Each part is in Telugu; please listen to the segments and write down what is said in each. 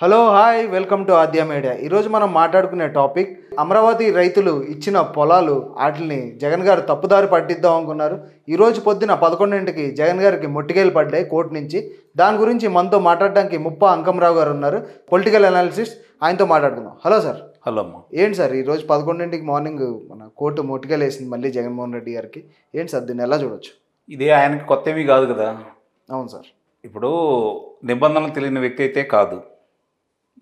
Hello hi welcome to Aadya media. ఈరోజు మనం మాట్లాడుకునే టాపిక్ అమరావతి రైతులు ఇచ్చిన పొలాలు వాటిని జగన్ గారు తప్పుదారి పట్టిద్దాం అనుకున్నారు. ఈరోజు పొద్దున 11ంటికి జగన్ గారికి మొట్టికేలు పడ్డాయి కోర్టు నుంచి. దాని గురించి మనతో మాట్లాడడానికి ముప్పా అంకమరావు గారు ఉన్నారు, పొలిటికల్ అనాలిసిస్ట్. ఆయనతో మాట్లాడుకుందాం. Hello sir. హలో అమ్మ. ఏంటి సార్ ఈరోజు 11ంటికి మార్నింగ్ మన కోర్టు మొట్టికేలు వేసింది మళ్ళీ జగన్మోహన్ రెడ్డి గారికి. ఏంటి సార్ దీన్ని ఎలా చూడొచ్చు? ఇదే ఆయనకి కొత్త ఏమీ కాదు కదా. అవును సార్. ఇప్పుడు నిబంధనలు తెలియని వ్యక్తి అయితే కాదు,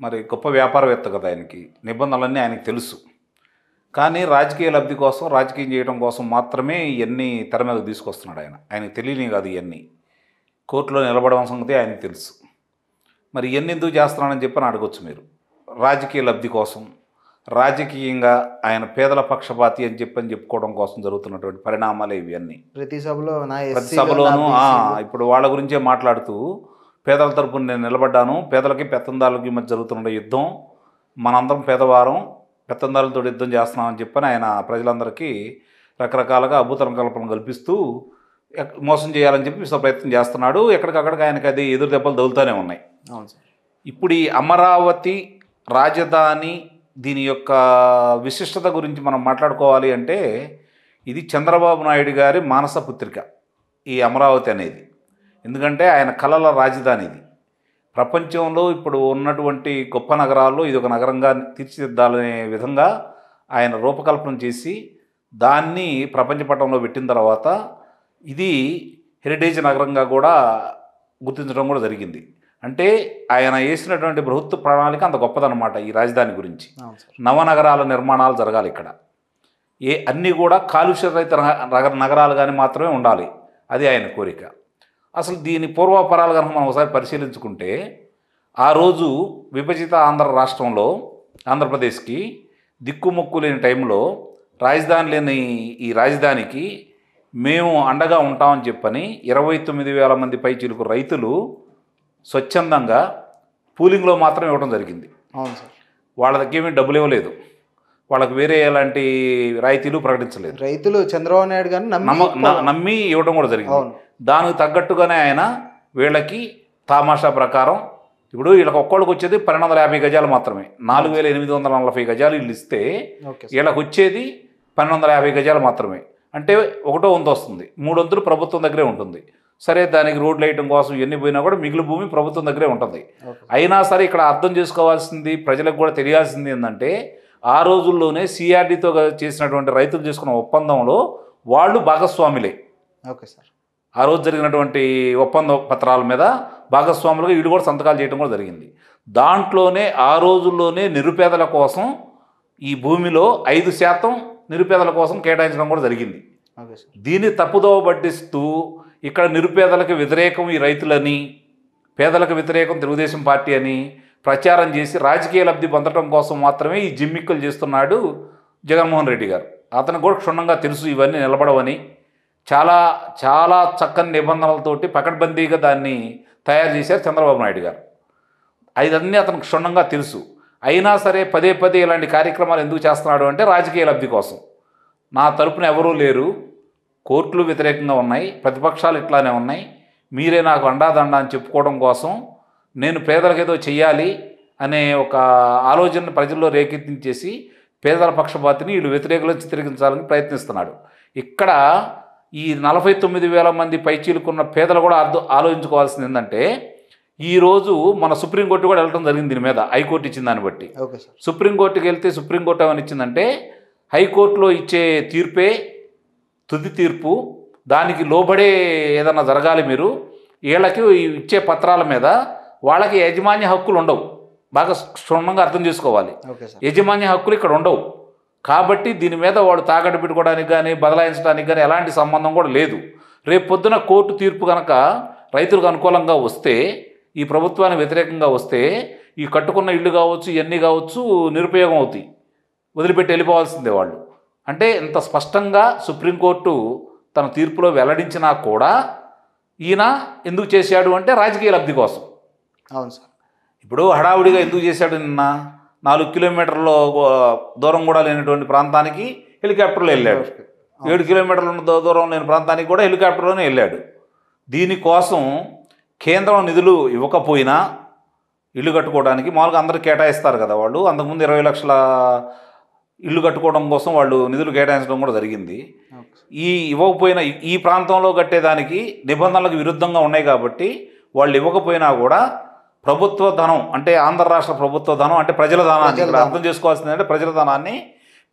మరి గొప్ప వ్యాపారవేత్త కదా. ఆయనకి నిబంధనలన్నీ ఆయనకి తెలుసు. కానీ రాజకీయ లబ్ధి కోసం, రాజకీయం చేయడం కోసం మాత్రమే ఇవన్నీ తెర మీదకు తీసుకొస్తున్నాడు. ఆయనకి తెలియని కాదు ఇవన్నీ. కోర్టులో నిలబడడం సంగతి ఆయనకి తెలుసు. మరి ఇవన్నీ ఎందుకు చేస్తున్నాడని చెప్పని అడగొచ్చు మీరు. రాజకీయ లబ్ధి కోసం, రాజకీయంగా ఆయన పేదల పక్షపాతి అని చెప్పుకోవడం కోసం జరుగుతున్నటువంటి పరిణామాలే ఇవన్నీ. ప్రతి సభలోనూ ఇప్పుడు వాళ్ళ గురించే మాట్లాడుతూ పేదల తరపున నేను నిలబడ్డాను, పేదలకి పెత్తందారులకి మధ్య జరుగుతున్న యుద్ధం, మనందరం పేదవారం, పెత్తందారులతో యుద్ధం చేస్తున్నామని చెప్పని ఆయన ప్రజలందరికీ రకరకాలుగా అభూతరం కల్పన కల్పిస్తూ మోసం చేయాలని చెప్పి ప్రయత్నం చేస్తున్నాడు. ఎక్కడికక్కడికి ఆయనకి అది ఎదురు దెబ్బలు తగులుతూనే ఉన్నాయి. ఇప్పుడు ఈ అమరావతి రాజధాని దీని యొక్క విశిష్టత గురించి మనం మాట్లాడుకోవాలి అంటే, ఇది చంద్రబాబు నాయుడు గారి మానస పుత్రిక ఈ అమరావతి అనేది. ఎందుకంటే ఆయన కలల రాజధాని ఇది. ప్రపంచంలో ఇప్పుడు ఉన్నటువంటి గొప్ప నగరాల్లో ఇది ఒక నగరంగా తీర్చిదిద్దాలనే విధంగా ఆయన రూపకల్పన చేసి దాన్ని ప్రపంచ పటంలో పెట్టిన తర్వాత ఇది హెరిటేజ్ నగరంగా కూడా గుర్తించడం కూడా జరిగింది. అంటే ఆయన వేసినటువంటి బృహత్తు ప్రణాళిక అంత గొప్పదన్నమాట ఈ రాజధాని గురించి. నవనగరాల నిర్మాణాలు జరగాలి ఇక్కడ. అన్నీ కూడా కాలుష్య రహిత నగరాలు కానీ మాత్రమే ఉండాలి. అది ఆయన కోరిక. అసలు దీని పూర్వాపరాలు కనుక మనం ఒకసారి పరిశీలించుకుంటే, ఆ రోజు విభజిత ఆంధ్ర రాష్ట్రంలో ఆంధ్రప్రదేశ్కి దిక్కుమొక్కు లేని టైంలో రాజధాని లేని ఈ రాజధానికి మేము అండగా ఉంటామని చెప్పని 29,000 మంది పైచిలుకు రైతులు స్వచ్ఛందంగా పూలింగ్లో మాత్రం ఇవ్వడం జరిగింది. అవును సార్. వాళ్ళ దగ్గర ఏమీ డబ్బులు ఇవ్వలేదు, వాళ్ళకి వేరే ఎలాంటి రాయితీలు ప్రకటించలేదు. రైతులు చంద్రబాబు నాయుడు గారిని నమ్మి ఇవ్వడం కూడా జరిగింది. దానికి తగ్గట్టుగానే ఆయన వీళ్ళకి తామాషా ప్రకారం ఇప్పుడు వీళ్ళకి ఒక్కళ్ళకి వచ్చేది 1250 గజాలు మాత్రమే. 4,840 గజాలు ఇల్లు ఇస్తే వీళ్ళకి వచ్చేది 1250 గజాలు మాత్రమే. అంటే 1/1 వంతు వస్తుంది. 3 వంతులు ప్రభుత్వం దగ్గరే ఉంటుంది. సరే, దానికి రోడ్లు వేయటం కోసం ఎన్ని పోయినా కూడా మిగిలిన భూమి ప్రభుత్వం దగ్గరే ఉంటుంది. అయినా సరే ఇక్కడ అర్థం చేసుకోవాల్సింది, ప్రజలకు కూడా తెలియాల్సింది ఏంటంటే, ఆ రోజుల్లోనే సిఆర్డీతో చేసినటువంటి రైతులు చేసుకున్న ఒప్పందంలో వాళ్ళు భాగస్వాములే. Okay sir. ఆ రోజు జరిగినటువంటి ఒప్పంద పత్రాల మీద భాగస్వాములుగా వీళ్ళు కూడా సంతకాలు చేయడం కూడా జరిగింది. దాంట్లోనే ఆ రోజుల్లోనే నిరుపేదల కోసం ఈ భూమిలో 5% నిరుపేదల కోసం కేటాయించడం కూడా జరిగింది. దీన్ని తప్పుదోవ పట్టిస్తూ ఇక్కడ నిరుపేదలకు వ్యతిరేకం ఈ రైతులని, పేదలకు వ్యతిరేకం తెలుగుదేశం పార్టీ అని ప్రచారం చేసి రాజకీయ లబ్ధి పొందడం కోసం మాత్రమే ఈ జిమ్మిక్కులు చేస్తున్నాడు జగన్మోహన్ రెడ్డి గారు. అతనికి కూడా క్షుణ్ణంగా తెలుసు ఇవన్నీ నిలబడవని. చాలా చాలా చక్కని నిబంధనలతోటి పకడ్బందీగా దాన్ని తయారు చేశారు చంద్రబాబు నాయుడు గారు. ఇదన్నీ అతనికి క్షుణ్ణంగా తెలుసు. అయినా సరే పదే పదే ఇలాంటి కార్యక్రమాలు ఎందుకు చేస్తున్నాడు అంటే, రాజకీయ లబ్ధి కోసం. నా తరపున ఎవరూ లేరు, కోర్టులు వ్యతిరేకంగా ఉన్నాయి, ప్రతిపక్షాలు ఇట్లానే ఉన్నాయి, మీరే నాకు అండాదండ అని చెప్పుకోవడం కోసం నేను పేదలకేదో చెయ్యాలి అనే ఒక ఆలోచన ప్రజల్లో రేకెత్తించేసి పేదల పక్షపాతిని వీళ్ళు వ్యతిరేకులను చిత్రీకరించాలని ప్రయత్నిస్తున్నాడు. ఇక్కడ ఈ 49,000 మంది పైచీలుకున్న పేదలు కూడా ఆలోచించుకోవాల్సింది ఏంటంటే, ఈరోజు మన సుప్రీంకోర్టు కూడా వెళ్ళడం జరిగింది దీని మీద. హైకోర్టు ఇచ్చిన దాన్ని బట్టి సుప్రీంకోర్టుకి వెళ్తే సుప్రీంకోర్టు ఏమని ఇచ్చిందంటే, హైకోర్టులో ఇచ్చే తీర్పే తుది తీర్పు, దానికి లోబడే ఏదన్నా జరగాలి. మీరు వీళ్ళకి ఇచ్చే పత్రాల మీద వాళ్ళకి యాజమాన్య హక్కులు ఉండవు. బాగా క్షుణ్ణంగా అర్థం చేసుకోవాలి. యాజమాన్య హక్కులు ఇక్కడ ఉండవు. కాబట్టి దీని మీద వాడు తాకట్టు పెట్టుకోవడానికి కానీ బదలాయించడానికి కానీ ఎలాంటి సంబంధం కూడా లేదు. రేపు పొద్దున కోర్టు తీర్పు కనుక రైతులకు అనుకూలంగా వస్తే, ఈ ప్రభుత్వానికి వ్యతిరేకంగా వస్తే, ఈ కట్టుకున్న ఇళ్ళు కావచ్చు, ఇవన్నీ కావచ్చు నిరుపయోగం అవుతాయి, వదిలిపెట్టి వెళ్ళిపోవాల్సిందే వాళ్ళు. అంటే ఇంత స్పష్టంగా సుప్రీంకోర్టు తన తీర్పులో వెల్లడించినా కూడా ఈయన ఎందుకు చేశాడు అంటే రాజకీయ లబ్ధి కోసం. అవును సార్. ఇప్పుడు హడావుడిగా ఎందుకు చేశాడు? నిన్న 4 కిలోమీటర్ల దూరం కూడా లేనటువంటి ప్రాంతానికి హెలికాప్టర్లో వెళ్ళాడు. 7 కిలోమీటర్ల దూరం లేని ప్రాంతానికి కూడా హెలికాప్టర్లోనే వెళ్ళాడు. దీనికోసం కేంద్రం నిధులు ఇవ్వకపోయినా ఇల్లు కట్టుకోవడానికి. మామూలుగా అందరూ కేటాయిస్తారు కదా వాళ్ళు. అంతకుముందు 20 లక్షల ఇల్లు కట్టుకోవడం కోసం వాళ్ళు నిధులు కేటాయించడం కూడా జరిగింది. ఈ ఇవ్వకపోయినా ఈ ప్రాంతంలో కట్టేదానికి నిబంధనలకు విరుద్ధంగా ఉన్నాయి కాబట్టి వాళ్ళు ఇవ్వకపోయినా కూడా ప్రభుత్వ ధనం, అంటే ఆంధ్ర రాష్ట్ర ప్రభుత్వ ధనం, అంటే ప్రజల ధనాన్ని ఇక్కడ అర్థం చేసుకోవాల్సింది అంటే ప్రజల ధనాన్ని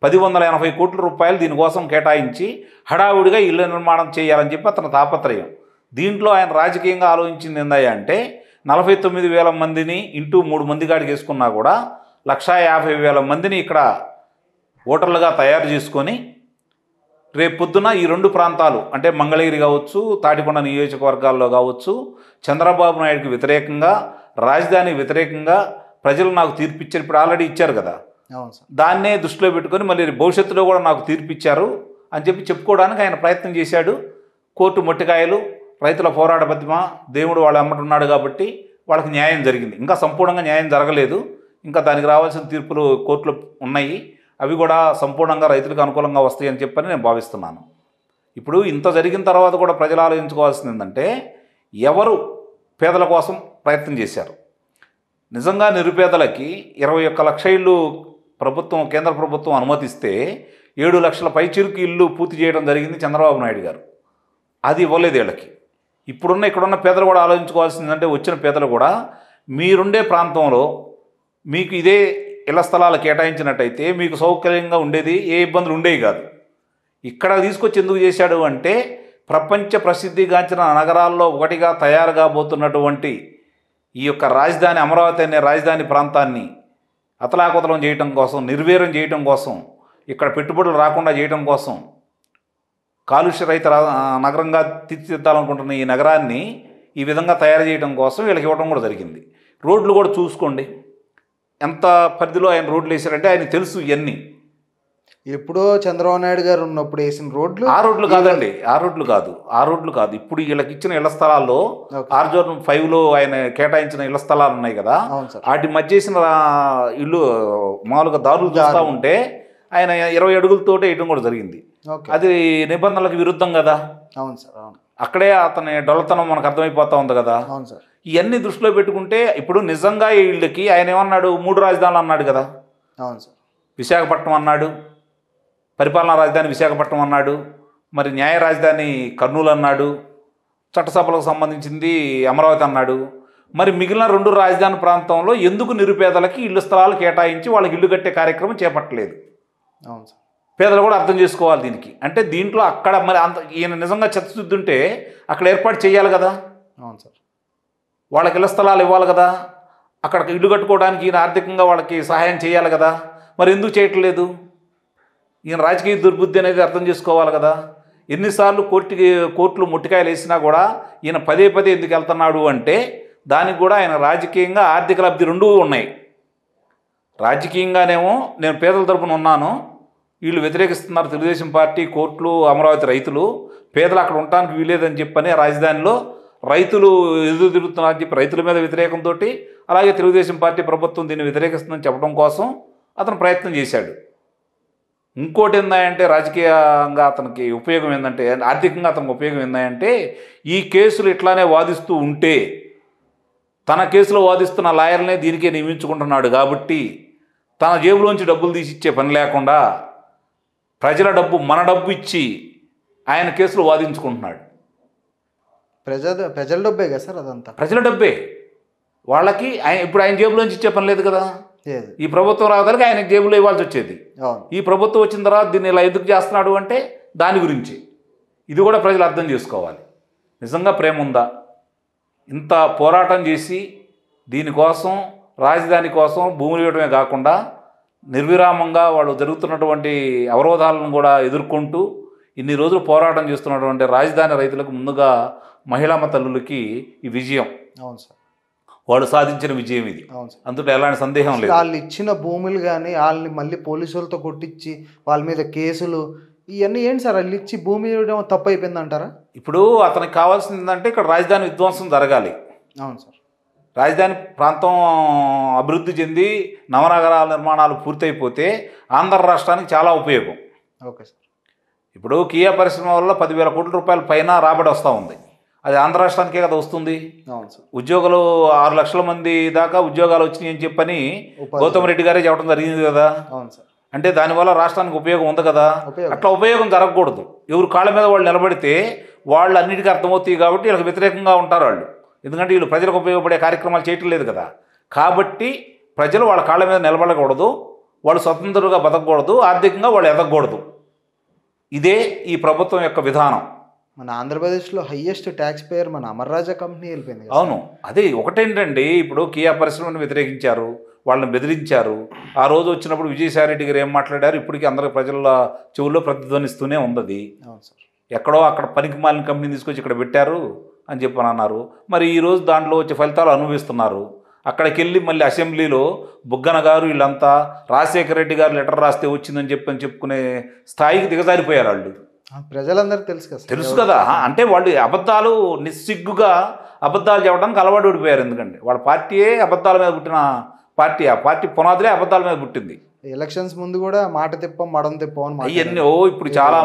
180 కోట్ల రూపాయలు దీనికోసం కేటాయించి హడావుడిగా ఇళ్ల నిర్మాణం చేయాలని చెప్పి అతని తాపత్రయం. దీంట్లో ఆయన రాజకీయంగా ఆలోచించింది ఏందయ్యా అంటే 49,000 మందిని ఇంటూ 3 మంది కాడికి వేసుకున్నా కూడా 150,000 మందిని ఇక్కడ ఓటర్లుగా తయారు చేసుకొని రేపు పొద్దున ఈ 2 ప్రాంతాలు అంటే మంగళగిరి కావచ్చు, తాటికొండ నియోజకవర్గాల్లో కావచ్చు, చంద్రబాబు నాయుడుకి వ్యతిరేకంగా, రాజధానికి వ్యతిరేకంగా ప్రజలు నాకు తీర్పిచ్చారు. ఇప్పుడు ఆల్రెడీ ఇచ్చారు కదా, దాన్నే దృష్టిలో పెట్టుకొని మళ్ళీ భవిష్యత్తులో కూడా నాకు తీర్పిచ్చారు అని చెప్పి చెప్పుకోవడానికి ఆయన ప్రయత్నం చేశాడు. కోర్టు మొట్టికాయలు, రైతుల పోరాట పద్మ, దేవుడు వాళ్ళ అమ్మటున్నాడు కాబట్టి వాళ్ళకి న్యాయం జరిగింది. ఇంకా సంపూర్ణంగా న్యాయం జరగలేదు, ఇంకా దానికి రావాల్సిన తీర్పులు కోర్టులో ఉన్నాయి. అవి కూడా సంపూర్ణంగా రైతులకు అనుకూలంగా వస్తాయని చెప్పని నేను భావిస్తున్నాను. ఇప్పుడు ఇంత జరిగిన తర్వాత కూడా ప్రజలు ఆలోచించుకోవాల్సింది ఏంటంటే ఎవరు పేదల కోసం ప్రయత్నం చేశారు. నిజంగా నిరుపేదలకి 21 లక్ష ఇళ్ళు ప్రభుత్వం, కేంద్ర ప్రభుత్వం అనుమతిస్తే 7 లక్షల పైచిరుకు ఇల్లు పూర్తి చేయడం జరిగింది చంద్రబాబు నాయుడు గారు. అది ఇవ్వలేదు వీళ్ళకి. ఇక్కడున్న పేదలు కూడా ఆలోచించుకోవాల్సిందంటే వచ్చిన పేదలు కూడా మీరుండే ప్రాంతంలో మీకు ఇదే ఇళ్ల స్థలాలు కేటాయించినట్టయితే మీకు సౌకర్యంగా ఉండేది, ఏ ఇబ్బందులు ఉండేవి కాదు. ఇక్కడ తీసుకొచ్చి ఎందుకు చేశాడు అంటే ప్రపంచ ప్రసిద్ధిగాంచిన నగరాల్లో ఒకటిగా తయారు కాబోతున్నటువంటి ఈ యొక్క రాజధాని అమరావతి అనే రాజధాని ప్రాంతాన్ని అతలాకుతలం చేయటం కోసం, నిర్వీర్యం చేయటం కోసం, ఇక్కడ పెట్టుబడులు రాకుండా చేయటం కోసం, కాలుష్య రహిత నగరంగా తీర్చిదిద్దాలనుకుంటున్న ఈ నగరాన్ని ఈ విధంగా తయారు చేయడం కోసం వీళ్ళకి ఇవ్వడం కూడా జరిగింది. రోడ్లు కూడా చూసుకోండి ఎంత పరిధిలో ఆయన రోడ్లు వేసారంటే ఆయనకు తెలుసు ఇవన్నీ. ఎప్పుడో చంద్రబాబు నాయుడు గారు ఉన్నప్పుడు వేసిన రోడ్లు, ఆ రోడ్లు కాదండి, ఆ రోడ్లు కాదు. ఇప్పుడు వీళ్ళకి ఇచ్చిన ఇళ్ల స్థలాల్లో R-Zone 5లో ఆయన కేటాయించిన ఇళ్ల స్థలాలు ఉన్నాయి కదా, వాటి మధ్య వేసిన ఇల్లు మామూలుగా దారులు చూస్తూ ఉంటే ఆయన 20 అడుగులతోటే వేయడం కూడా జరిగింది. అది నిబంధనలకు విరుద్ధం కదా. అవును సార్, అవును. అక్కడే అతని డొల్లతనం మనకు అర్థమైపోతా ఉంది కదా. అవును సార్. ఇవన్నీ దృష్టిలో పెట్టుకుంటే ఇప్పుడు నిజంగా వీళ్ళకి ఆయన ఏమన్నాడు, 3 రాజధానులు అన్నాడు కదా. అవును సార్. విశాఖపట్నం అన్నాడు, పరిపాలనా రాజధాని విశాఖపట్నం అన్నాడు, మరి న్యాయ రాజధాని కర్నూలు అన్నాడు, చట్టసభలకు సంబంధించింది అమరావతి అన్నాడు. మరి మిగిలిన 2 రాజధాని ప్రాంతంలో ఎందుకు నిరుపేదలకి ఇల్లు స్థలాలు కేటాయించి వాళ్ళకి ఇల్లు కట్టే కార్యక్రమం చేపట్టలేదు? అవును సార్. పేదలు కూడా అర్థం చేసుకోవాలి దీనికి. అంటే దీంట్లో అక్కడ మరి అంత ఈయన నిజంగా చిత్తశుద్ధి ఉంటే అక్కడ ఏర్పాటు చేయాలి కదా. అవును సార్. వాళ్ళకి ఇళ్ల స్థలాలు ఇవ్వాలి కదా, అక్కడ ఇల్లు కట్టుకోవడానికి ఈయన ఆర్థికంగా వాళ్ళకి సహాయం చేయాలి కదా. మరి ఎందుకు చేయట్లేదు? ఈయన రాజకీయ దుర్బుద్ధి అనేది అర్థం చేసుకోవాలి కదా. ఎన్నిసార్లు కోర్టులు ముట్టికాయలు వేసినా కూడా ఈయన పదే ఎందుకు వెళ్తున్నాడు అంటే దానికి కూడా ఆయన రాజకీయంగా ఆర్థిక లబ్ధి 2 ఉన్నాయి. రాజకీయంగానేమో నేను పేదల తరపున ఉన్నాను, వీళ్ళు వ్యతిరేకిస్తున్నారు తెలుగుదేశం పార్టీ, కోర్టులు, అమరావతి రైతులు, పేదలు అక్కడ ఉండడానికి వీలేదని చెప్పని రాజధానిలో రైతులు ఎదురు తిరుగుతున్నారని చెప్పి రైతుల మీద వ్యతిరేకంతో, అలాగే తెలుగుదేశం పార్టీ ప్రభుత్వం దీన్ని వ్యతిరేకిస్తుందని చెప్పడం కోసం అతను ప్రయత్నం చేశాడు. ఇంకోటి ఏందంటే రాజకీయంగా అతనికి ఉపయోగం ఏంటంటే, ఆర్థికంగా అతనికి ఉపయోగం ఏంటంటే ఈ కేసులు ఇట్లానే వాదిస్తూ ఉంటే తన కేసులో వాదిస్తున్న లాయర్నే దీనికే నియమించుకుంటున్నాడు కాబట్టి తన జేబులోంచి డబ్బులు తీసి ఇచ్చే పని లేకుండా ప్రజల డబ్బు, మన డబ్బు ఇచ్చి ఆయన కేసులు వాదించుకుంటున్నాడు. ప్రజల డబ్బే కదా సార్, అదంతా ప్రజల డబ్బే. వాళ్ళకి ఇప్పుడు ఆయన జేబులోంచి ఇచ్చే పని లేదు కదా. ఈ ప్రభుత్వం రావడానికి ఆయనకి జేబులో ఇవ్వాల్సి వచ్చేది. ఈ ప్రభుత్వం వచ్చిన తర్వాత దీన్ని ఇలా ఎందుకు చేస్తున్నాడు అంటే దాని గురించి. ఇది కూడా ప్రజలు అర్థం చేసుకోవాలి. నిజంగా ప్రేమ ఉందా? ఇంత పోరాటం చేసి దీనికోసం, రాజధాని కోసం భూములు ఇవ్వడమే కాకుండా నిర్విరామంగా వాళ్ళు జరుగుతున్నటువంటి అవరోధాలను కూడా ఎదుర్కొంటూ ఇన్ని రోజులు పోరాటం చేస్తున్నటువంటి రాజధాని రైతులకు ముందుగా మహిళామ తల్లులకి ఈ విజయం. అవును సార్, వాళ్ళు సాధించిన విజయం ఇది. అందులో ఎలాంటి సందేహం లేదు. వాళ్ళు ఇచ్చిన భూములు కానీ వాళ్ళని మళ్ళీ పోలీసులతో కొట్టించి వాళ్ళ మీద కేసులు ఇవన్నీ ఏంటి సార్? వాళ్ళు ఇచ్చి భూమి ఇవ్వడం తప్పు అయిపోయింది అంటారా? ఇప్పుడు అతనికి కావాల్సింది ఏంటంటే ఇక్కడ రాజధాని విధ్వంసం జరగాలి. అవును సార్. రాజధాని ప్రాంతం అభివృద్ధి చెంది నవనగరాల నిర్మాణాలు పూర్తయిపోతే ఆంధ్ర రాష్ట్రానికి చాలా ఉపయోగం. Okay sir. ఇప్పుడు కియా పరిశ్రమ వల్ల 10,000 కోట్ల రూపాయల పైన రాబడి వస్తూ ఉంది. అది ఆంధ్ర రాష్ట్రానికే కదా వస్తుంది. అవును సార్. ఉద్యోగులు 6 లక్షల మంది దాకా ఉద్యోగాలు వచ్చినాయి అని చెప్పని గౌతమ్ రెడ్డి గారే చెప్పడం జరిగింది కదా. అవును సార్. అంటే దానివల్ల రాష్ట్రానికి ఉపయోగం ఉంది కదా. అట్లా ఉపయోగం జరగకూడదు. ఎవరు కాళ్ళ మీద వాళ్ళు నిలబడితే వాళ్ళు అన్నిటికీ అర్థమవుతాయి కాబట్టి వీళ్ళకి వ్యతిరేకంగా ఉంటారు వాళ్ళు. ఎందుకంటే వీళ్ళు ప్రజలకు ఉపయోగపడే కార్యక్రమాలు చేయటం లేదు కదా. కాబట్టి ప్రజలు వాళ్ళ కాళ్ళ మీద నిలబడకూడదు, వాళ్ళు స్వతంత్రంగా బతకూడదు, ఆర్థికంగా వాళ్ళు ఎదగకూడదు. ఇదే ఈ ప్రభుత్వం యొక్క విధానం. మన ఆంధ్రప్రదేశ్లో హయ్యెస్ట్ ట్యాక్స్ పేయర్ మన అమర్ రాజా కంపెనీ వెళ్ళిపోయింది. అవును, అదే ఒకటేంటండి, ఇప్పుడు కియా పరిశ్రమను వ్యతిరేకించారు, వాళ్ళని బెదిరించారు. ఆ రోజు వచ్చినప్పుడు విజయసాయిరెడ్డి గారు ఏం మాట్లాడారు ఇప్పటికీ అందరికి ప్రజల చెవుల్లో ప్రతిధ్వనిస్తూనే ఉంది. అవును సార్. ఎక్కడో అక్కడ పనికి మాలిన కంపెనీ తీసుకొచ్చి ఇక్కడ పెట్టారు అని చెప్పని అన్నారు. మరి ఈరోజు దాంట్లో వచ్చే ఫలితాలు అనుభవిస్తున్నారు. అక్కడికి వెళ్ళి మళ్ళీ అసెంబ్లీలో బుగ్గన గారు వీళ్ళంతా రాజశేఖర రెడ్డి గారు లెటర్ రాస్తే వచ్చిందని చెప్పుకునే స్థాయికి దిగజారిపోయారు వాళ్ళు. ప్రజలందరికీ తెలుసు కదా. అంటే వాళ్ళు అబద్ధాలు నిస్సిగ్గుగా అబద్ధాలు చెప్పడానికి అలవాటు పడిపోయారు. ఎందుకంటే వాళ్ళ పార్టీయే అబద్ధాల మీద పుట్టిన పార్టీ. ఆ పార్టీ పునాదులే అబద్ధాల మీద పుట్టింది. ఎలక్షన్స్ ముందు కూడా మాట తిప్పం మడం తిప్పం అవన్నీ ఇప్పుడు చాలా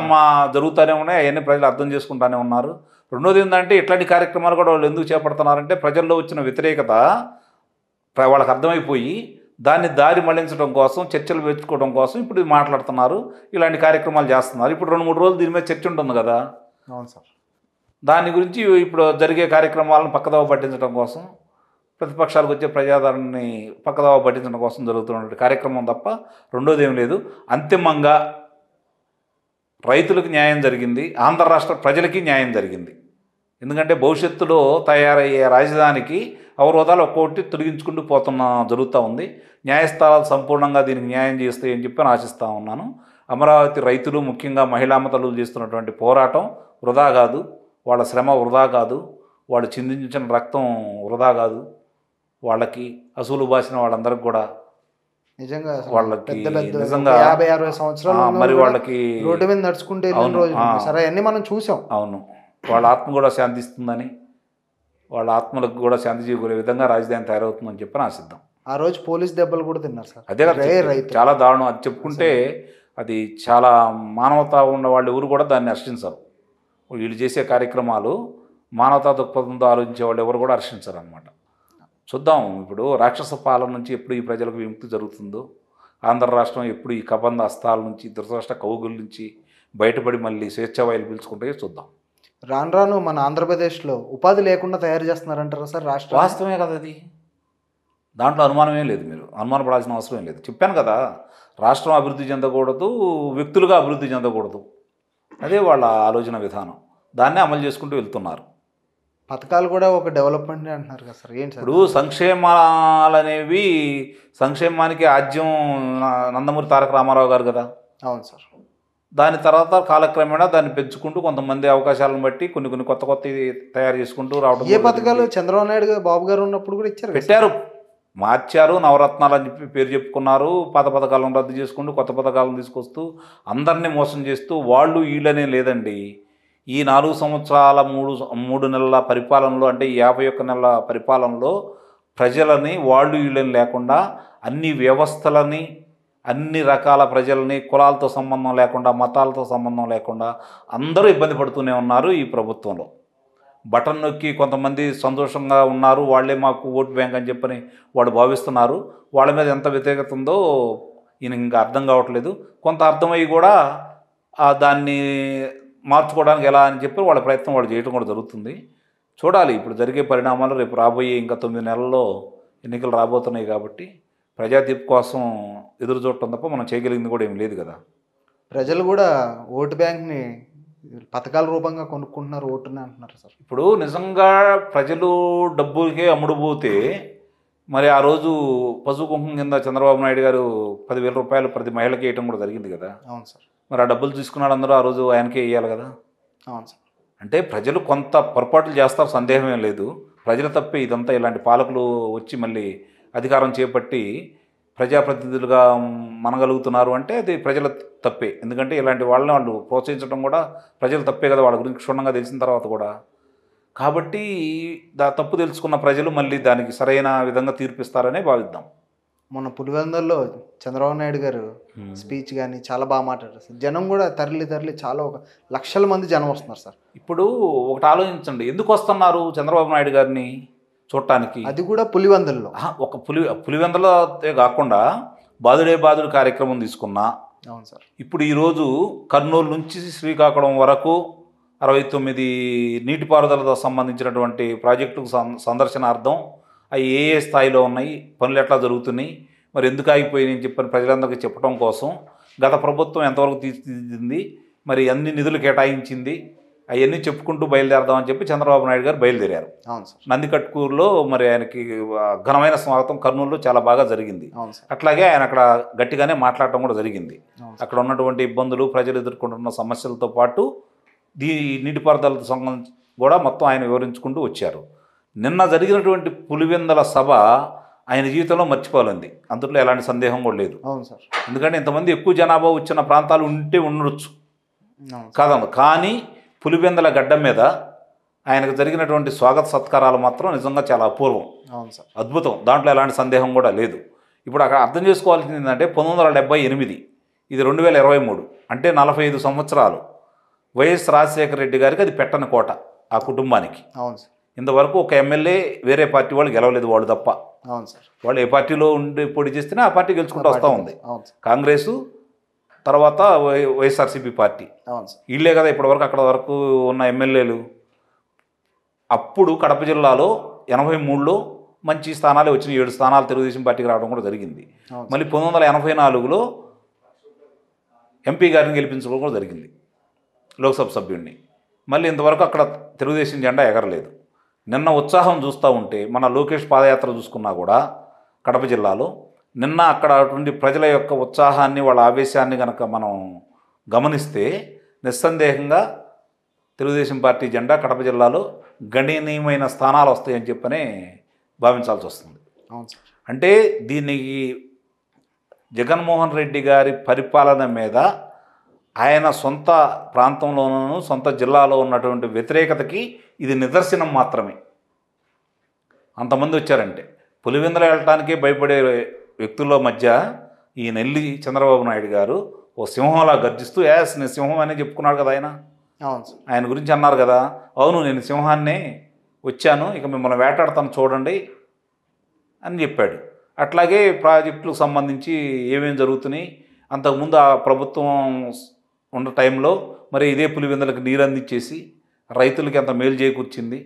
జరుగుతూనే ఉన్నాయి. అవన్నీ ప్రజలు అర్థం చేసుకుంటూనే ఉన్నారు. రెండోది ఏంటంటే ఇట్లాంటి కార్యక్రమాలు కూడా వాళ్ళు ఎందుకు చేపడుతున్నారంటే ప్రజల్లో వచ్చిన వ్యతిరేకత వాళ్ళకి అర్థమైపోయి దాన్ని దారి మళ్లించడం కోసం, చర్చలు పెట్టుకోవడం కోసం ఇప్పుడు మాట్లాడుతున్నారు, ఇలాంటి కార్యక్రమాలు చేస్తున్నారు. ఇప్పుడు 2-3 రోజులు దీని మీద చర్చ ఉంటుంది కదా. అవును సార్. దాని గురించి ఇప్పుడు జరిగే కార్యక్రమాలను పక్కదోవ పట్టించడం కోసం, ప్రతిపక్షాలకు వచ్చే ప్రజాదరణని పక్కదోవ పట్టించడం కోసం జరుగుతున్నటువంటి కార్యక్రమం తప్ప రెండోది ఏం లేదు. అంతిమంగా రైతులకు న్యాయం జరిగింది, ఆంధ్ర రాష్ట్ర ప్రజలకి న్యాయం జరిగింది. ఎందుకంటే భవిష్యత్తులో తయారయ్యే రాజధానికి అవరోధాలు ఒక్కొక్కటి తొలగించుకుంటూ జరుగుతూ ఉంది. న్యాయస్థానాలు సంపూర్ణంగా దీనికి న్యాయం చేస్తాయని చెప్పి ఆశిస్తూ ఉన్నాను. అమరావతి రైతులు, ముఖ్యంగా మహిళామ తల్లులు చేస్తున్నటువంటి పోరాటం వృధా కాదు, వాళ్ళ శ్రమ వృధా కాదు, వాళ్ళు చిందించిన రక్తం వృధా కాదు. వాళ్ళకి అసూలు బాసిన వాళ్ళందరికీ కూడా నిజంగా వాళ్ళకి నిజంగా 50-60 సంవత్సరాలు మరి వాళ్ళకి రోడ్డు మీద నడుచుకుంటే సరే అన్ని మనం చూసాం. అవును, వాళ్ళ ఆత్మ కూడా శాంతిస్తుందని, వాళ్ళ ఆత్మలకు కూడా శాంతి చేకూరే విధంగా రాజధాని తయారవుతుందని చెప్పి ఆశిద్దాం. ఆ రోజు పోలీస్ దెబ్బలు కూడా తిన్నారు సార్. అదే చాలా దారుణం. అది చెప్పుకుంటే అది చాలా మానవతా ఉన్న వాళ్ళు ఎవరు కూడా దాన్ని హర్షించరు. వీళ్ళు చేసే కార్యక్రమాలు మానవతా దృక్పథంతో ఆలోచించే వాళ్ళు ఎవరు కూడా హర్షించరు అనమాట. చూద్దాం ఇప్పుడు రాక్షస పాలన నుంచి ఎప్పుడు ఈ ప్రజలకు విముక్తి జరుగుతుందో, ఆంధ్ర రాష్ట్రం ఎప్పుడు ఈ కబంధ హస్తాల నుంచి, దురదృష్ట కౌగుల నుంచి బయటపడి మళ్ళీ స్వేచ్ఛావాయులు పీల్చుకుంటే చూద్దాం. రాను రాను మన ఆంధ్రప్రదేశ్లో ఉపాధి లేకుండా తయారు చేస్తున్నారంటారా సార్ రాష్ట్రం? వాస్తవమే కదా అది, దాంట్లో అనుమానమే లేదు. మీరు అనుమానపడాల్సిన అవసరం లేదు. చెప్పాను కదా, రాష్ట్రం అభివృద్ధి చెందకూడదు, వ్యక్తులుగా అభివృద్ధి చెందకూడదు. అదే వాళ్ళ ఆలోచన విధానం. దాన్నే అమలు చేసుకుంటూ వెళ్తున్నారు. పథకాలు కూడా ఒక డెవలప్మెంట్ అంటున్నారు కదా సార్, ఏంటి సార్? ఇప్పుడు సంక్షేమాలు అనేవి, సంక్షేమానికి ఆద్యం నందమూరి తారక రామారావు గారు కదా. అవును సార్. దాని తర్వాత కాలక్రమేణా దాన్ని పెంచుకుంటూ కొంతమంది అవకాశాలను బట్టి కొన్ని కొత్త తయారు చేసుకుంటూ రావడం. ఏ పథకాలు చంద్రబాబు నాయుడు గారు, బాబు గారు ఉన్నప్పుడు కూడా ఇచ్చారు, పెట్టారు, మార్చారు, నవరత్నాలు అని చెప్పి పేరు చెప్పుకున్నారు. పాత పథకాలను రద్దు చేసుకుంటూ కొత్త పథకాలను తీసుకొస్తూ అందరినీ మోసం చేస్తూ వాళ్ళు వీళ్ళనే లేదండి. ఈ 4 సంవత్సరాల 3 నెలల పరిపాలనలో, అంటే ఈ 51 నెలల పరిపాలనలో ప్రజలని వాళ్ళు వీళ్ళని లేకుండా అన్ని వ్యవస్థలని, అన్ని రకాల ప్రజల్ని, కులాలతో సంబంధం లేకుండా, మతాలతో సంబంధం లేకుండా అందరూ ఇబ్బంది పడుతూనే ఉన్నారు ఈ ప్రభుత్వంలో. బటన్ నొక్కి కొంతమంది సంతోషంగా ఉన్నారు, వాళ్ళే మాకు ఓటు బ్యాంక్ అని చెప్పని వాళ్ళు భావిస్తున్నారు. వాళ్ళ మీద ఎంత వ్యతిరేకత ఉందో ఈయన ఇంకా అర్థం కావట్లేదు. కొంత అర్థమయ్యి కూడా దాన్ని మార్చుకోవడానికి ఎలా అని చెప్పి వాళ్ళ ప్రయత్నం వాళ్ళు చేయడం కూడా జరుగుతుంది. చూడాలి ఇప్పుడు జరిగే పరిణామాలు. రేపు రాబోయే ఇంకా 9 నెలల్లో ఎన్నికలు రాబోతున్నాయి కాబట్టి ప్రజాతీర్పు కోసం ఎదురు చూడటం తప్ప మనం చేయగలిగింది కూడా ఏం లేదు కదా. ప్రజలు కూడా ఓటు బ్యాంక్ని పథకాల రూపంగా కొనుక్కుంటున్నారు, ఓటుని అంటున్నారు సార్. ఇప్పుడు నిజంగా ప్రజలు డబ్బులకే అమ్ముడుపోతే మరి ఆ రోజు పసుపు కుంకుమ కింద చంద్రబాబు నాయుడు గారు 10,000 రూపాయలు ప్రతి మహిళకి వేయటం కూడా జరిగింది కదా. అవును సార్. మరి ఆ డబ్బులు తీసుకున్నాడు అందరూ ఆ రోజు ఆయనకే వేయాలి కదా. అవును సార్. అంటే ప్రజలు కొంత పొరపాట్లు చేస్తారు, సందేహమే లేదు. ప్రజల తప్పే ఇదంతా. ఇలాంటి పాలకులు వచ్చి మళ్ళీ అధికారం చేపట్టి ప్రజాప్రతినిధులుగా మనగలుగుతున్నారు అంటే అది ప్రజల తప్పే. ఎందుకంటే ఇలాంటి వాళ్ళని వాళ్ళు ప్రోత్సహించడం కూడా ప్రజల తప్పే కదా, వాళ్ళ గురించి క్షుణ్ణంగా తెలిసిన తర్వాత కూడా. కాబట్టి తప్పు తెలుసుకున్న ప్రజలు మళ్ళీ దానికి సరైన విధంగా తీర్పిస్తారనే భావిద్దాం. మొన్న పులివెందుల్లో చంద్రబాబు నాయుడు గారు స్పీచ్ కానీ చాలా బాగా మాట్లాడారు సార్. జనం కూడా తరలి చాలా ఒక లక్షల మంది జనం వస్తున్నారు సార్. ఇప్పుడు ఒకటి ఆలోచించండి, ఎందుకు వస్తున్నారు చంద్రబాబు నాయుడు గారిని చూడటానికి? అది కూడా పులివెందుల్లో. ఒక పులివెందులో కాకుండా బాదుడు కార్యక్రమం తీసుకున్నా. అవును సార్. ఇప్పుడు ఈరోజు కర్నూలు నుంచి శ్రీకాకుళం వరకు 69 నీటిపారుదలతో సంబంధించినటువంటి ప్రాజెక్టుకు సందర్శనార్థం అవి ఏ స్థాయిలో ఉన్నాయి, పనులు ఎట్లా జరుగుతున్నాయి, మరి ఎందుకు ఆగిపోయినాయి అని చెప్పని ప్రజలందరికీ చెప్పడం కోసం గత ప్రభుత్వం ఎంతవరకు తీర్చిదిద్దింది, మరి అన్ని నిధులు కేటాయించింది, అవన్నీ చెప్పుకుంటూ బయలుదేరదామని చెప్పి చంద్రబాబు నాయుడు గారు బయలుదేరారు. అవును సార్. నందికట్కూరులో మరి ఆయనకి ఘనమైన స్వాగతం కర్నూలులో చాలా బాగా జరిగింది. అట్లాగే ఆయన అక్కడ గట్టిగానే మాట్లాడటం కూడా జరిగింది. అక్కడ ఉన్నటువంటి ఇబ్బందులు, ప్రజలు ఎదుర్కొంటున్న సమస్యలతో పాటు నీటిపారుదల సంఘం కూడా మొత్తం ఆయన వివరించుకుంటూ వచ్చారు. నిన్న జరిగినటువంటి పులివెందుల సభ ఆయన జీవితంలో మర్చిపోలేంది, అందులో ఎలాంటి సందేహం కూడా లేదు. అవును సార్. ఎందుకంటే ఇంతమంది ఎక్కువ జనాభా వచ్చిన ప్రాంతాలు ఉంటే ఉండొచ్చు కాదమ్మ, కానీ పులివెందుల గడ్డ మీద ఆయనకు జరిగినటువంటి స్వాగత సత్కారాలు మాత్రం నిజంగా చాలా అపూర్వం. అవును సార్. అద్భుతం, దాంట్లో ఎలాంటి సందేహం కూడా లేదు. ఇప్పుడు అక్కడ అర్థం చేసుకోవాల్సింది ఏంటంటే 1978, ఇది 2023, అంటే 45 సంవత్సరాలు వైఎస్ రాజశేఖర రెడ్డి గారికి అది పెట్టని కోట ఆ కుటుంబానికి. అవును సార్. ఇంతవరకు ఒక ఎమ్మెల్యే వేరే పార్టీ వాళ్ళు గెలవలేదు, వాళ్ళు తప్ప. అవును సార్. వాళ్ళు ఏ పార్టీలో ఉండి పోటీ చేస్తేనే ఆ పార్టీ గెలుచుకుంటూ వస్తూ ఉంది. కాంగ్రెసు తర్వాత వైఎస్ఆర్సీపీ పార్టీ, వీళ్ళే కదా ఇప్పటివరకు అక్కడ వరకు ఉన్న ఎమ్మెల్యేలు. అప్పుడు కడప జిల్లాలో 83లో మంచి స్థానాలే వచ్చినాయి, 7 స్థానాలు తెలుగుదేశం పార్టీకి రావడం కూడా జరిగింది. మళ్ళీ 1984లో ఎంపీ గారిని గెలిపించడం కూడా జరిగింది, లోక్సభ సభ్యుడిని. మళ్ళీ ఇంతవరకు అక్కడ తెలుగుదేశం జెండా ఎగరలేదు. నిన్న ఉత్సాహం చూస్తూ ఉంటే మన లోకేష్ పాదయాత్ర చూసుకున్నా కూడా కడప జిల్లాలో నిన్న అక్కడ అటువంటి ప్రజల యొక్క ఉత్సాహాన్ని, వాళ్ళ ఆవేశాన్ని కనుక మనం గమనిస్తే నిస్సందేహంగా తెలుగుదేశం పార్టీ జెండా కడప జిల్లాలో గణనీయమైన స్థానాలు వస్తాయని చెప్పనే భావించాల్సి వస్తుంది. అంటే దీనికి జగన్మోహన్ రెడ్డి గారి పరిపాలన మీద ఆయన సొంత ప్రాంతంలోనూ సొంత జిల్లాలో ఉన్నటువంటి వ్యతిరేకతకి ఇది నిదర్శనం మాత్రమే. అంతమంది వచ్చారంటే పులివెందులు వెళ్ళటానికే భయపడే వ్యక్తుల మధ్య ఈ నెల్లి చంద్రబాబు నాయుడు గారు ఓ సింహంలా గర్జిస్తూ నేను సింహం అనే చెప్పుకున్నాడు కదా ఆయన. ఆయన గురించి అన్నారు కదా, అవును నేను సింహాన్నే వచ్చాను, ఇక మిమ్మల్ని వేటాడతాను చూడండి అని చెప్పాడు. అట్లాగే ప్రాజెక్టులకు సంబంధించి ఏమేమి జరుగుతున్నాయి, అంతకుముందు ఆ ప్రభుత్వం ఉన్న టైంలో మరి ఇదే పులివెందులకు నీరు అందించేసి రైతులకి ఎంత మేలు చేకూర్చింది,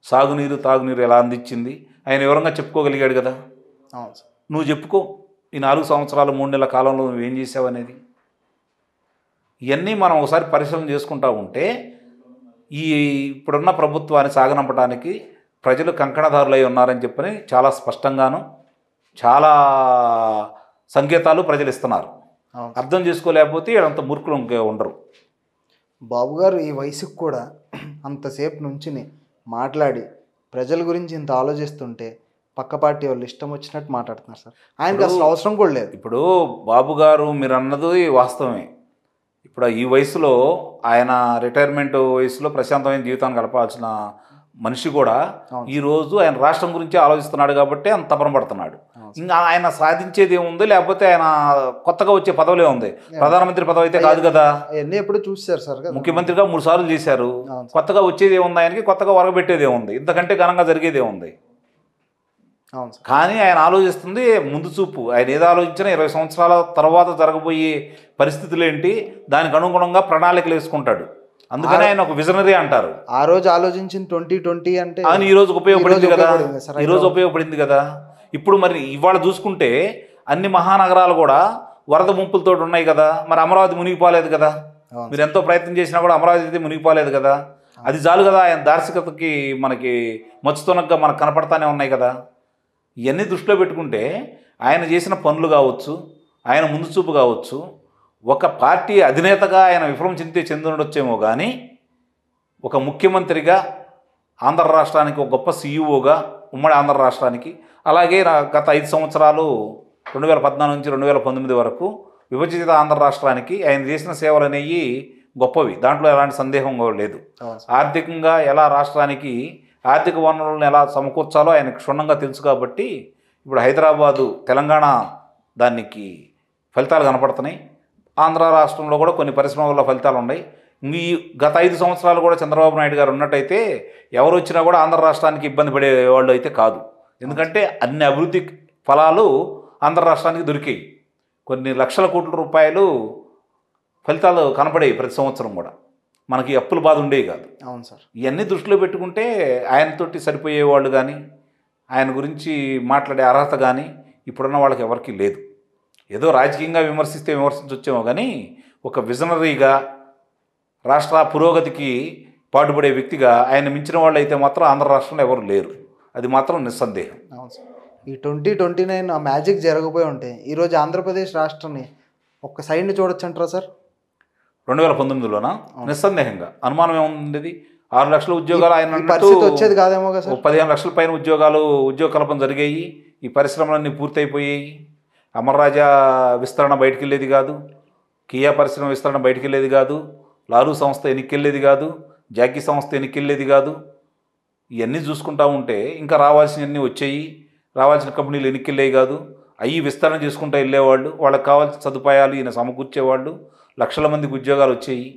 సాగునీరు తాగునీరు ఎలా అందించింది ఆయన వివరంగా చెప్పుకోగలిగాడు కదా. నువ్వు చెప్పుకో, ఈ 4 సంవత్సరాలు 3 నెలల కాలంలో నువ్వేం చేసావు అనేది. ఇవన్నీ మనం ఒకసారి పరిశీలన చేసుకుంటూ ఉంటే ఈ ఇప్పుడున్న ప్రభుత్వాన్ని సాగనంపడానికి ప్రజలు కంకణదారులై ఉన్నారని చెప్పని చాలా స్పష్టంగాను చాలా సంకేతాలు ప్రజలు ఇస్తున్నారు. అర్థం చేసుకోలేకపోతే అంత మూర్ఖులు ఇంకే ఉండరు. బాబు గారు ఈ వయసుకు కూడా అంతసేపు నుంచి మాట్లాడి ప్రజల గురించి ఇంత ఆలోచిస్తుంటే పక్క పార్టీ వాళ్ళు ఇష్టం వచ్చినట్టు మాట్లాడుతున్నారు సార్. ఆయనకు అసలు అవసరం కూడా లేదు. ఇప్పుడు బాబు గారు మీరు అన్నది వాస్తవమే. ఇప్పుడు ఈ వయసులో ఆయన రిటైర్మెంట్ వయసులో ప్రశాంతమైన జీవితాన్ని గడపాల్సిన మనిషి కూడా ఈరోజు ఆయన రాష్ట్రం గురించి ఆలోచిస్తున్నాడు కాబట్టి అంత తపన పడుతున్నాడు. ఇంకా ఆయన సాధించేది ఏముంది, లేకపోతే ఆయన కొత్తగా వచ్చే పదవులే ఉంది. ప్రధానమంత్రి పదవి అయితే కాదు కదా, ఎప్పుడు చూసారు సార్, ముఖ్యమంత్రిగా 3 సార్లు చేశారు. కొత్తగా వచ్చేది ఏముంది ఆయనకి, కొత్తగా వరగబెట్టేది ఏముంది, ఇంతకంటే ఘనంగా జరిగేది ఏముంది. కానీ ఆయన ఆలోచిస్తుంది ముందు చూపు. ఆయన ఏది ఆలోచించినా 20 సంవత్సరాల తర్వాత జరగబోయే పరిస్థితులు ఏంటి, దానికి అనుగుణంగా ప్రణాళికలు వేసుకుంటాడు. అందుకని ఆయన ఒక విజనరీ అంటారు. ఆ రోజు ఆలోచించిన 2020 అంటే ఆయన ఈ రోజు ఉపయోగపడింది కదా, ఈ రోజు ఉపయోగపడింది కదా. ఇప్పుడు మరి ఇవాళ చూసుకుంటే అన్ని మహానగరాలు కూడా వరద ముంపులతో ఉన్నాయి కదా, మరి అమరావతి మునిగిపోలేదు కదా. మీరు ఎంతో ప్రయత్నం చేసినా కూడా అమరావతి అయితే మునిగిపోలేదు కదా. అది చాలు కదా, ఆయన దార్శకతకి మనకి మచ్చుతునగ్గా మనకు కనపడతానే ఉన్నాయి కదా. ఇవన్నీ దృష్టిలో పెట్టుకుంటే ఆయన చేసిన పనులు కావచ్చు, ఆయన ముందు చూపు కావచ్చు, ఒక పార్టీ అధినేతగా ఆయన విఫలం చెందుండొచ్చేమో కానీ ఒక ముఖ్యమంత్రిగా ఆంధ్ర రాష్ట్రానికి ఒక గొప్ప సీఈఓగా ఉమ్మడి ఆంధ్ర రాష్ట్రానికి, అలాగే గత 5 సంవత్సరాలు 2014 నుంచి 2019 వరకు విభజిత ఆంధ్ర రాష్ట్రానికి ఆయన చేసిన సేవలు అనేవి గొప్పవి, దాంట్లో ఎలాంటి సందేహం లేదు. ఆర్థికంగా ఎలా రాష్ట్రానికి ఆర్థిక వనరులను ఎలా సమకూర్చాలో ఆయనకు క్షుణ్ణంగా తెలుసు కాబట్టి ఇప్పుడు హైదరాబాదు తెలంగాణ దానికి ఫలితాలు కనపడుతున్నాయి. ఆంధ్ర రాష్ట్రంలో కూడా కొన్ని పరిశ్రమల ఫలితాలు ఉన్నాయి. ఈ గత 5 సంవత్సరాలు కూడా చంద్రబాబు నాయుడు గారు ఉన్నట్టయితే ఎవరు వచ్చినా కూడా ఆంధ్ర రాష్ట్రానికి ఇబ్బంది పడే వాళ్ళు అయితే కాదు. ఎందుకంటే అన్ని అభివృద్ధి ఫలాలు ఆంధ్ర రాష్ట్రానికి దొరికాయి. కొన్ని లక్షల కోట్ల రూపాయలు ఫలితాలు కనపడేవి ప్రతి సంవత్సరం కూడా. మనకి అప్పుల బాధ ఉండేవి కాదు. అవును సార్. ఇవన్నీ దృష్టిలో పెట్టుకుంటే ఆయనతోటి సరిపోయేవాళ్ళు కానీ ఆయన గురించి మాట్లాడే అర్హత కానీ ఇప్పుడున్న వాళ్ళకి ఎవరికీ లేదు. ఏదో రాజకీయంగా విమర్శిస్తే విమర్శించొచ్చేమో కానీ ఒక విజనరీగా రాష్ట్ర పురోగతికి పాటుపడే వ్యక్తిగా ఆయన మించిన వాళ్ళు అయితే మాత్రం ఆంధ్ర రాష్ట్రంలో ఎవరు లేరు. అది మాత్రం నిస్సందేహం. అవును సార్. ఈ 2029 ఆ మ్యాజిక్ జరగబోయి ఉంటే ఈరోజు ఆంధ్రప్రదేశ్ రాష్ట్రాన్ని ఒక్క సైడ్ని చూడొచ్చు అంటారా సార్? 2019లోనా? నిస్సందేహంగా. అనుమానం ఏముంది? 6 లక్షల ఉద్యోగాలు ఆయన పరిస్థితి వచ్చేది కాదేమో కదా సార్. 15 లక్షల పైన ఉద్యోగ కల్పన జరిగాయి. ఈ పరిశ్రమలన్నీ పూర్తయిపోయాయి. అమర్రాజా విస్తరణ బయటికి వెళ్ళేది కాదు. కియా పరిశ్రమ విస్తరణ బయటికి వెళ్ళేది కాదు. లారూ సంస్థ ఎన్నికెళ్ళేది కాదు. జాకీ సంస్థ ఎన్నికెళ్ళేది కాదు. ఇవన్నీ చూసుకుంటా ఉంటే ఇంకా రావాల్సినవన్నీ వచ్చాయి. రావాల్సిన కంపెనీలు ఎన్నికెళ్ళేవి కాదు. అవి విస్తరణ చేసుకుంటూ వెళ్ళేవాళ్ళు. వాళ్ళకి కావాల్సిన సదుపాయాలు ఈయన సమకూర్చేవాళ్ళు. లక్షల మందికి ఉద్యోగాలు వచ్చాయి.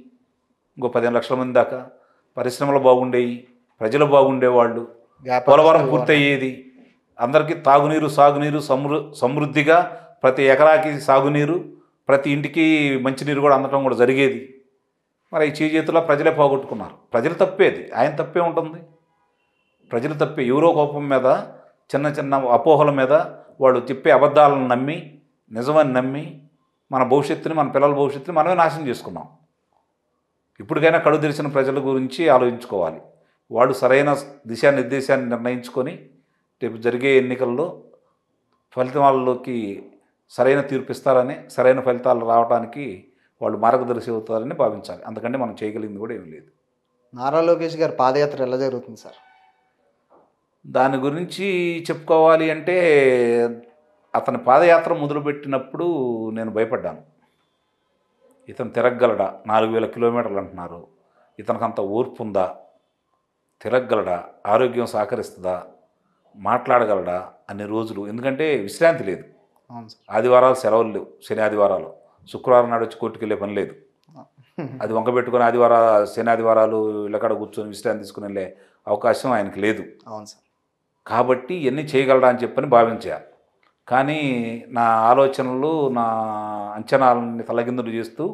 ఇంకో 15 లక్షల మంది దాకా. పరిశ్రమలు బాగుండేవి. ప్రజలు బాగుండేవాళ్ళు. పోలవరం పూర్తయ్యేది. అందరికీ తాగునీరు సాగునీరు సమృద్ధిగా ప్రతి ఎకరాకి సాగునీరు, ప్రతి ఇంటికి మంచినీరు కూడా అందటం కూడా జరిగేది. మరి ఈ చేతుల్లో ప్రజలే పోగొట్టుకున్నారు. ప్రజలు తప్పేది. ఆయన తప్పే ఉంటుంది. ప్రజలు తప్పే. ఎవరో కోపం మీద, చిన్న చిన్న అపోహల మీద వాళ్ళు చెప్పే అబద్ధాలను నమ్మి, నిజమని నమ్మి మన భవిష్యత్తుని, మన పిల్లల భవిష్యత్తుని మనమే నాశనం చేసుకున్నాం. ఇప్పటికైనా కడు తెరిచిన ప్రజల గురించి ఆలోచించుకోవాలి. వాళ్ళు సరైన దిశానిర్దేశాన్ని నిర్ణయించుకొని రేపు జరిగే ఎన్నికల్లో ఫలితాల్లోకి సరైన తీర్పు ఇస్తారని, సరైన ఫలితాలు రావడానికి వాళ్ళు మార్గదర్శి అవుతారని భావించాలి. అందుకంటే మనం చేయగలిగింది కూడా ఏమీ లేదు. నారా లోకేష్ గారి పాదయాత్ర ఎలా జరుగుతుంది సార్? దాని గురించి చెప్పుకోవాలి అంటే అతని పాదయాత్ర మొదలుపెట్టినప్పుడు నేను భయపడ్డాను. ఇతను తిరగలడా? 4000 కిలోమీటర్లు అంటున్నారు. ఇతనికంత ఓర్పు ఉందా? తిరగలడా? ఆరోగ్యం సహకరిస్తుందా? మాట్లాడగలడా అన్ని రోజులు? ఎందుకంటే విశ్రాంతి లేదు. ఆదివారాలు సెలవులు లేవు. శని ఆదివారాలు. శుక్రవారం నాడు వచ్చి కోర్టుకు వెళ్ళే పని లేదు. అది వంకబెట్టుకుని శని ఆదివారాలు ఇళ్ళకాడ కూర్చొని విశ్రాంతి తీసుకుని వెళ్ళే అవకాశం ఆయనకు లేదు. అవును సార్. కాబట్టి ఇవన్నీ చేయగలడా అని చెప్పని భావించాను. కానీ నా ఆలోచనలు, నా అంచనాలని తలకిందులు చేస్తూ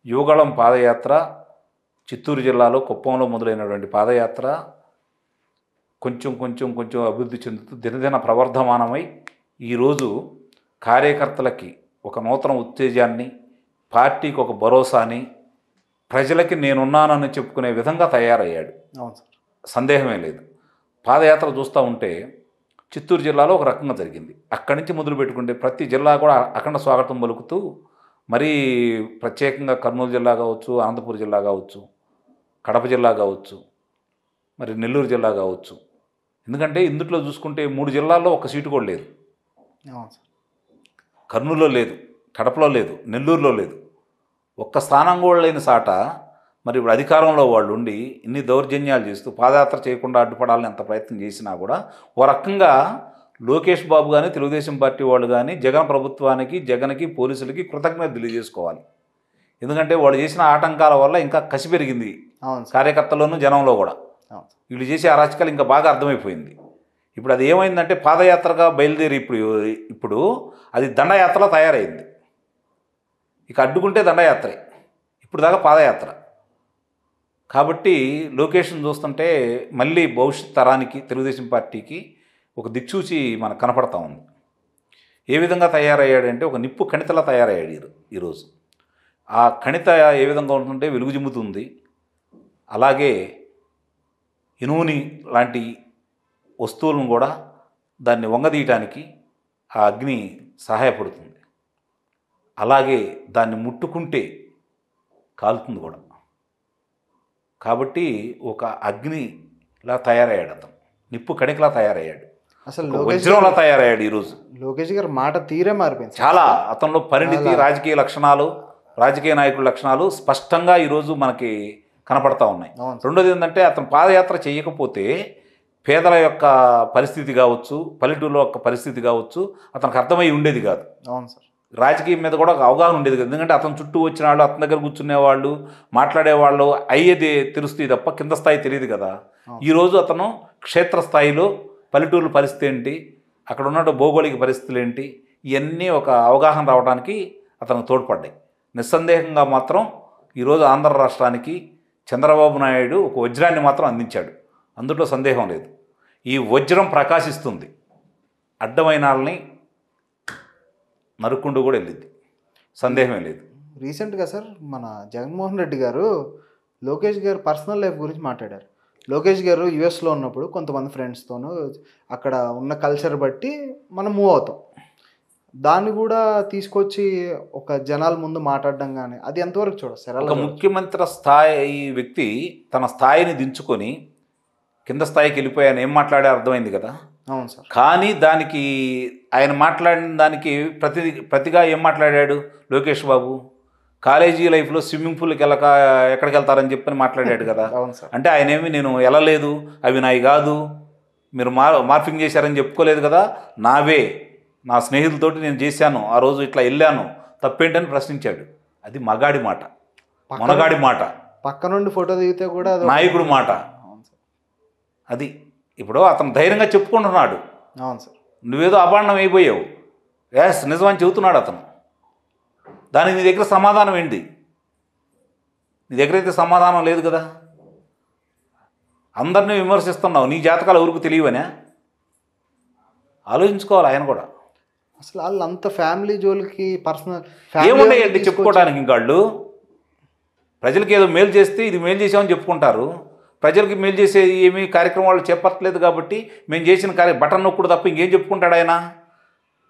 యువగళం పాదయాత్ర చిత్తూరు జిల్లాలో కుప్పంలో మొదలైనటువంటి పాదయాత్ర కొంచెం అభివృద్ధి చెందుతూ దినదిన ప్రవర్ధమానమై ఈరోజు కార్యకర్తలకి ఒక నూతన ఉత్తేజాన్ని, పార్టీకి ఒక భరోసాని, ప్రజలకి నేనున్నానని చెప్పుకునే విధంగా తయారయ్యాడు. అవును సార్. సందేహమే లేదు. పాదయాత్ర చూస్తూ ఉంటే చిత్తూరు జిల్లాలో ఒక రకంగా జరిగింది. అక్కడి నుంచి మొదలు పెట్టుకుంటే ప్రతి జిల్లా కూడా అఖండ స్వాగతం పలుకుతూ, మరీ ప్రత్యేకంగా కర్నూలు జిల్లా కావచ్చు, అనంతపురం జిల్లా కావచ్చు, కడప జిల్లా కావచ్చు, మరి నెల్లూరు జిల్లా కావచ్చు. ఎందుకంటే ఇందులో చూసుకుంటే 3 జిల్లాల్లో ఒక సీటు కూడా లేదు. కర్నూలులో లేదు, కడపలో లేదు, నెల్లూరులో లేదు. ఒక్క స్థానం కూడా లేని సాట మరి ఇప్పుడు అధికారంలో వాళ్ళు ఉండి ఇన్ని దౌర్జన్యాలు చేస్తూ పాదయాత్ర చేయకుండా అడ్డుపడాలని ఎంత ప్రయత్నం చేసినా కూడా ఓ రకంగా లోకేష్ బాబు కానీ, తెలుగుదేశం పార్టీ వాళ్ళు కానీ జగన్ ప్రభుత్వానికి, జగన్కి, పోలీసులకి కృతజ్ఞత తెలియజేసుకోవాలి. ఎందుకంటే వాళ్ళు చేసిన ఆటంకాల వల్ల ఇంకా కసి పెరిగింది కార్యకర్తల్లోనూ, జనంలో కూడా. వీళ్ళు చేసే అరాచకాలు ఇంకా బాగా అర్థమైపోయింది. ఇప్పుడు అది ఏమైందంటే పాదయాత్రగా బయలుదేరి ఇప్పుడు అది దండయాత్రలో తయారైంది. ఇక అడ్డుకుంటే దండయాత్రే, ఇప్పుడు దాకా పాదయాత్ర. కాబట్టి లొకేషన్ చూస్తుంటే మళ్ళీ భవిష్యత్ తరానికి, తెలుగుదేశం పార్టీకి ఒక దిక్సూచి మనకు కనపడతా ఉంది. ఏ విధంగా తయారయ్యాడంటే ఒక నిప్పు కణితలా తయారయ్యాడు ఈరోజు. ఆ కణిత ఏ విధంగా ఉంటుంటే వెలుగు జిమ్ముతుంది. అలాగే ఇనుముని లాంటి వస్తువులను కూడా దాన్ని వంగదీయటానికి ఆ అగ్ని సహాయపడుతుంది. అలాగే దాన్ని ముట్టుకుంటే కాలుతుంది కూడా. కాబట్టి ఒక అగ్నిలా తయారయ్యాడు అతను, నిప్పు కణికలా తయారయ్యాడు, అసలు వజ్రంలా తయారయ్యాడు. ఈరోజు లోకేష్ గారు మాట తీరే మారిపోయింది. చాలా అతనిలో పరిణితి, రాజకీయ లక్షణాలు, రాజకీయ నాయకుల లక్షణాలు స్పష్టంగా ఈరోజు మనకి కనపడతా ఉన్నాయి. రెండోది ఏంటంటే అతను పాదయాత్ర చేయకపోతే పేదల యొక్క పరిస్థితి కావచ్చు, పల్లెటూళ్ళ యొక్క పరిస్థితి కావచ్చు అతనికి అర్థమై ఉండేది కాదు. అవును సార్. రాజకీయం మీద కూడా ఒక అవగాహన ఉండేది కదా. ఎందుకంటే అతను చుట్టూ వచ్చిన వాళ్ళు, అతని దగ్గర కూర్చునేవాళ్ళు, మాట్లాడేవాళ్ళు అయ్యేది తెలుస్తుంది తప్ప కింద స్థాయి తెలియదు కదా. ఈరోజు అతను క్షేత్రస్థాయిలో పల్లెటూరు పరిస్థితి ఏంటి, అక్కడ ఉన్న భౌగోళిక పరిస్థితులు ఏంటి, ఇవన్నీ ఒక అవగాహన రావడానికి అతనికి తోడ్పడ్డాయి. నిస్సందేహంగా మాత్రం ఈరోజు ఆంధ్ర రాష్ట్రానికి చంద్రబాబు నాయుడు ఒక వజ్రాన్ని మాత్రం అందించాడు, అందులో సందేహం లేదు. ఈ వజ్రం ప్రకాశిస్తుంది, అడ్డమైన వాళ్ళని నరుక్కుంటూ కూడా వెళ్ళింది, సందేహమే లేదు. రీసెంట్గా సార్ మన జగన్మోహన్ రెడ్డి గారు లోకేష్ గారు పర్సనల్ లైఫ్ గురించి మాట్లాడారు. లోకేష్ గారు యుఎస్లో ఉన్నప్పుడు కొంతమంది ఫ్రెండ్స్తోనూ అక్కడ ఉన్న కల్చర్ బట్టి మనం మూవ్ అవుతాం, దాన్ని కూడా తీసుకొచ్చి ఒక జనాల ముందు మాట్లాడడం కానీ అది ఎంతవరకు చూడొచ్చు? ఒక ముఖ్యమంత్రి స్థాయి వ్యక్తి తన స్థాయిని దించుకొని కింద స్థాయికి వెళ్ళిపోయాను ఏం మాట్లాడే అర్థమైంది కదా. అవును సార్. కానీ దానికి ఆయన మాట్లాడిన దానికి ప్రతిగా ఏం మాట్లాడాడు లోకేష్ బాబు? కాలేజీ లైఫ్లో స్విమ్మింగ్ పూల్కి ఎక్కడికి వెళ్తారని చెప్పని మాట్లాడాడు కదా. అవును సార్. అంటే ఆయన ఏమి నేను వెళ్ళలేదు, అవి నావి కాదు, మీరు మార్ఫింగ్ చేశారని చెప్పుకోలేదు కదా. నావే, నా స్నేహితులతోటి నేను చేశాను, ఆ రోజు ఇట్లా వెళ్ళాను, తప్పేంటని ప్రశ్నించాడు. అది మగాడి మాట, మనగాడి మాట, పక్క నుండి ఫోటో దిగితే కూడా నాయకుడు మాట. అది ఇప్పుడు అతను ధైర్యంగా చెప్పుకుంటున్నాడు. అవును సార్. నువ్వేదో అభాండం అయిపోయావు, ఎస్ నిజమని చెబుతున్నాడు అతను. దానికి నీ దగ్గర సమాధానం ఏంటి? నీ దగ్గర అయితే సమాధానం లేదు కదా. అందరినీ విమర్శిస్తున్నావు, నీ జాతకాలు ఎవరికి తెలియవనే ఆలోచించుకోవాలి ఆయన కూడా. అసలు వాళ్ళు అంత ఫ్యామిలీ జోలికి పర్సనల్ ఏమున్నాయండి చెప్పుకోవడానికి? ఇంకా వాళ్ళు ప్రజలకి ఏదో మేలు చేస్తే ఇది మేలు చేసామని చెప్పుకుంటారు. ప్రజలకి మేలు చేసే ఏమీ కార్యక్రమాలు చెప్పట్లేదు కాబట్టి మేము చేసిన బటన్ నొక్కుడు తప్ప ఇంకేం చెప్పుకుంటాడు ఆయన?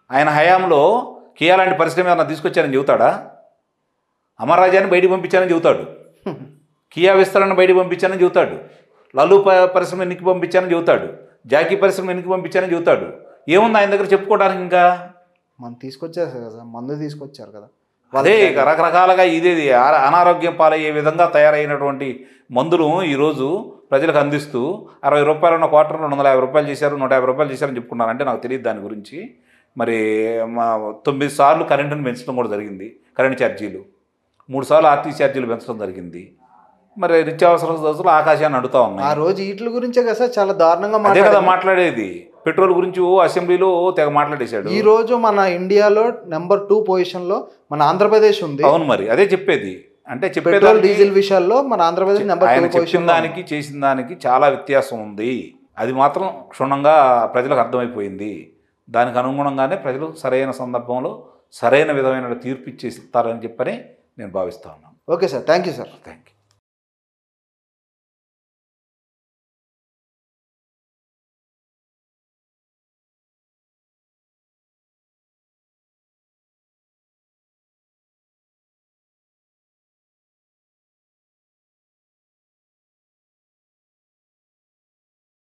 ఆయన హయాంలో కియా లాంటి పరిశ్రమ ఏమన్నా తీసుకొచ్చారని చెబుతాడా? అమర్రాజాన్ని బయటికి పంపించానని చెబుతాడు, కియా విస్తరణ బయటికి పంపించానని చెబుతాడు, లల్లు పరిశ్రమ ఎన్నికి పంపించానని చెబుతాడు, జాకీ పరిశ్రమ ఎన్నికి పంపించానని చెబుతాడు. ఏముంది ఆయన దగ్గర చెప్పుకోవడానికి? ఇంకా మనం తీసుకొచ్చారు కదా, మందు తీసుకొచ్చారు కదా. అదే రకరకాలుగా ఇదేది అనారోగ్యం పాలయ్యే విధంగా తయారైనటువంటి మందులు ఈరోజు ప్రజలకు అందిస్తూ 60 రూపాయలు ఉన్న క్వార్టర్లో 250 రూపాయలు చేశారు, 150 రూపాయలు చేశారని చెప్పుకున్నారు. అంటే నాకు తెలియదు దాని గురించి. మరి 9 సార్లు కరెంటును పెంచడం కూడా జరిగింది, కరెంట్ ఛార్జీలు 3 సార్లు ఆర్టీ ఛార్జీలు పెంచడం జరిగింది. మరి నిత్యావసర వస్తువులు ఆకాశాన్ని అడుగుతా ఉన్నాయి. ఆ రోజు వీటి గురించే కదా సార్ చాలా దారుణంగా అదే కదా మాట్లాడేది. పెట్రోల్ గురించి అసెంబ్లీలో తెగ మాట్లాడేశాడు. ఈ రోజు మన ఇండియాలో నెంబర్ 2 పొజిషన్లో మన ఆంధ్రప్రదేశ్ ఉంది. అవును, మరి అదే చెప్పేది. అంటే పెట్రోల్ డీజిల్ విషయాల్లో మన ఆంధ్రప్రదేశ్ నెంబర్ 2 చెప్పిన దానికి చేసిన దానికి చాలా వ్యత్యాసం ఉంది. అది మాత్రం క్షుణ్ణంగా ప్రజలకు అర్థమైపోయింది. దానికి అనుగుణంగానే ప్రజలు సరైన సందర్భంలో సరైన విధమైన తీర్పు ఇచ్చేసి ఇస్తారని చెప్పని నేను భావిస్తా ఉన్నాను. Okay sir, thank you sir. Thank you.